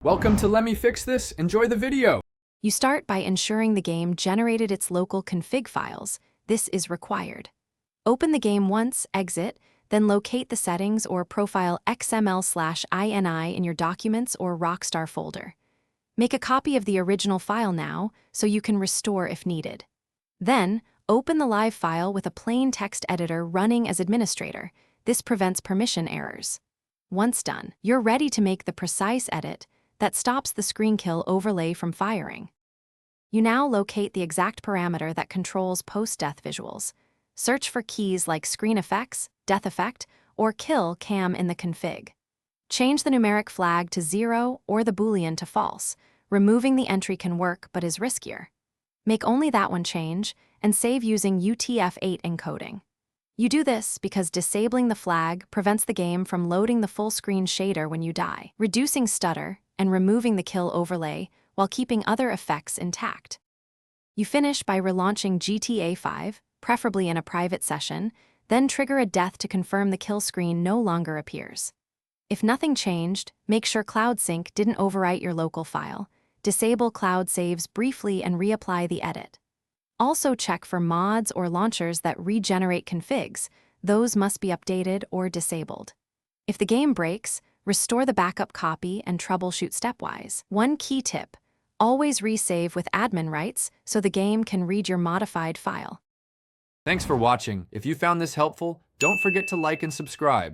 Welcome to Let Me Fix This. Enjoy the video. You start by ensuring the game generated its local config files. This is required. Open the game once, exit, then locate the settings or profile XML/INI in your Documents or Rockstar folder. Make a copy of the original file now so you can restore if needed. Then, open the live file with a plain text editor running as administrator. This prevents permission errors. Once done, you're ready to make the precise edit that stops the screen kill overlay from firing. You now locate the exact parameter that controls post-death visuals. Search for keys like screen effects, death effect, or kill cam in the config. Change the numeric flag to 0 or the Boolean to false. Removing the entry can work but is riskier. Make only that one change and save using UTF-8 encoding. You do this because disabling the flag prevents the game from loading the full-screen shader when you die, reducing stutter, and removing the kill overlay while keeping other effects intact. You finish by relaunching GTA 5, preferably in a private session, then trigger a death to confirm the kill screen no longer appears. If nothing changed, make sure Cloud Sync didn't overwrite your local file. Disable Cloud Saves briefly and reapply the edit. Also check for mods or launchers that regenerate configs. Those must be updated or disabled. If the game breaks, restore the backup copy and troubleshoot stepwise. One key tip: always resave with admin rights so the game can read your modified file. Thanks for watching. If you found this helpful, don't forget to like and subscribe.